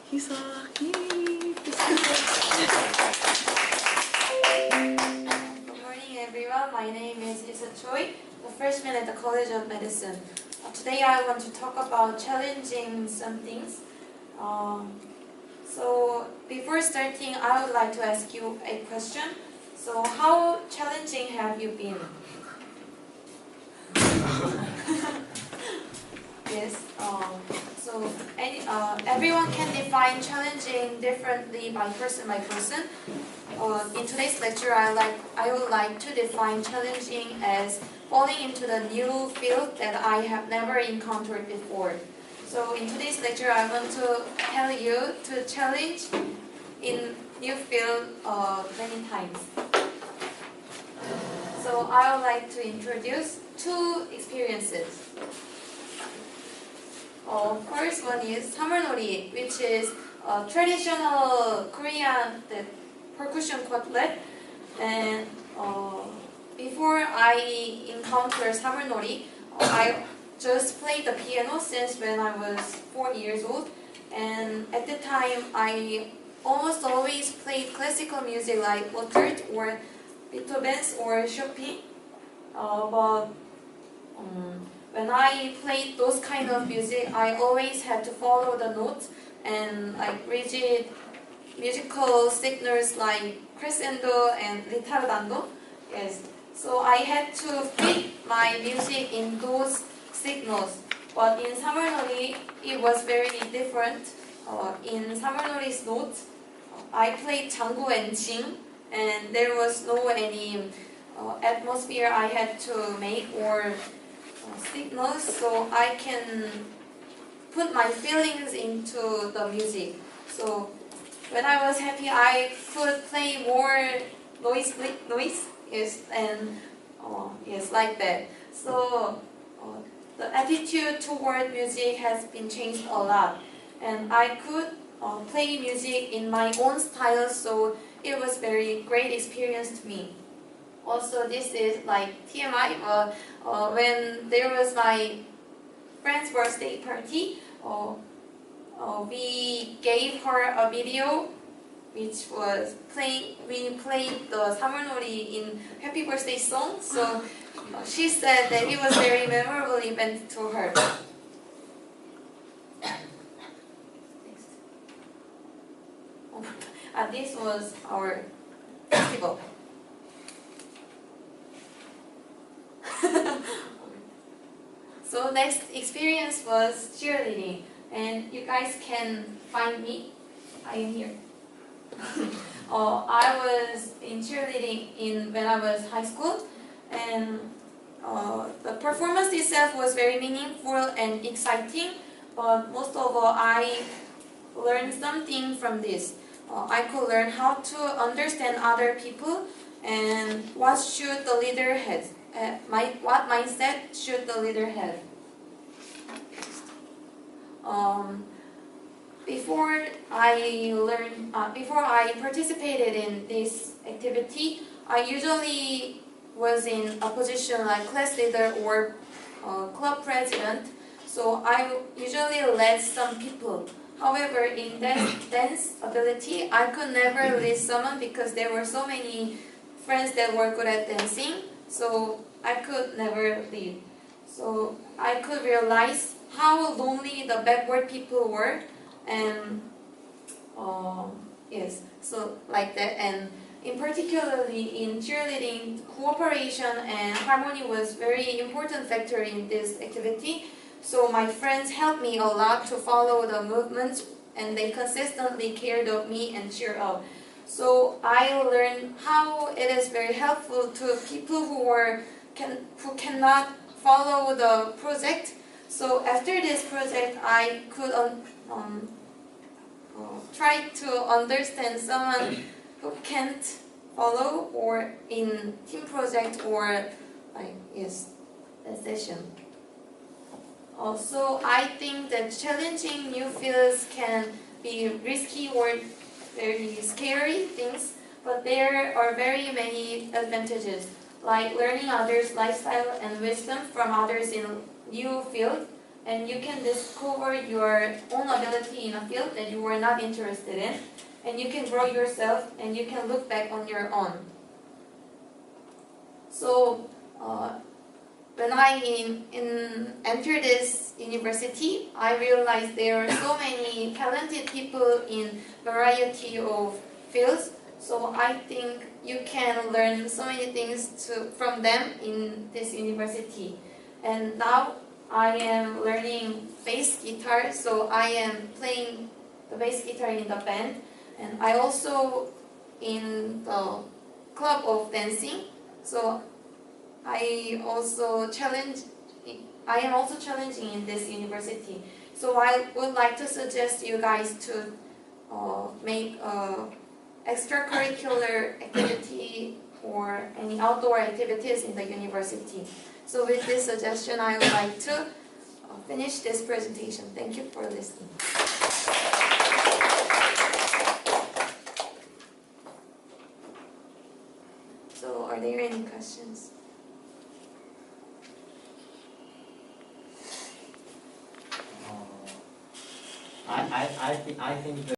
Heeseo. Good morning, everyone. My name is Isa Choi, a freshman at the College of Medicine. Today I want to talk about challenging some things. So before starting, I would like to ask you a question. So how challenging have you been? Yes. So everyone can define challenging differently by person. In today's lecture, I would like to define challenging as falling into the new field that I have never encountered before. So in today's lecture, I want to tell you to challenge in new field many times. So I would like to introduce two experiences. First one is 사물놀이, which is a traditional Korean percussion quartet. And before I encountered 사물놀이, I just played the piano since when I was 4 years old. And at the time, I almost always played classical music like Mozart or Beethoven's or Chopin. But when I played those kind of music, I always had to follow the notes and like rigid musical signals like crescendo and ritardando. Yes, so I had to fit my music in those signals. But in 사물놀이, it was very different. In 사물놀이's notes, I played 장구 and 징, and there was no any atmosphere I had to make or signals, so I can put my feelings into the music. So when I was happy, I could play more noise, yes, and yes, like that. So the attitude toward music has been changed a lot, and I could play music in my own style. So it was very great experience to me. Also, this is like TMI. When there was my friend's birthday party, we gave her a video, which was we played the 사물놀이 in Happy Birthday song. So she said that it was a very memorable event to her. This was our festival. So next experience was cheerleading, and you guys can find me. I am here. I was in cheerleading when I was high school, and the performance itself was very meaningful and exciting. But most of all, I learned something from this. I could learn how to understand other people and what should the leader have. What mindset should the leader have? Before I participated in this activity, I usually was in a position like class leader or club president. So I usually led some people. However, in that dance ability, I could never lead someone because there were so many friends that were good at dancing. So I could never lead. So I could realize how lonely the backward people were, and yes, so like that. And in particularly in cheerleading, cooperation and harmony was very important factor in this activity. So my friends helped me a lot to follow the movements, and they consistently cared of me and cheer up. So I learned how it is very helpful to people who cannot follow the project. So after this project, I could try to understand someone who can't follow or in team project or a session. Also, I think that challenging new fields can be risky or very scary things, but there are very many advantages, like learning others' lifestyle and wisdom from others in new field, and you can discover your own ability in a field that you were not interested in, and you can grow yourself and you can look back on your own. So when I entered this university, I realized there are so many talented people in variety of fields. So I think you can learn so many things from them in this university. And now I am learning bass guitar, so I am playing the bass guitar in the band. And I also in the club of dancing. So I am also challenging in this university. So I would like to suggest you guys to make extracurricular activity or any outdoor activities in the university. So with this suggestion, I would like to finish this presentation. Thank you for listening. So are there any questions? I think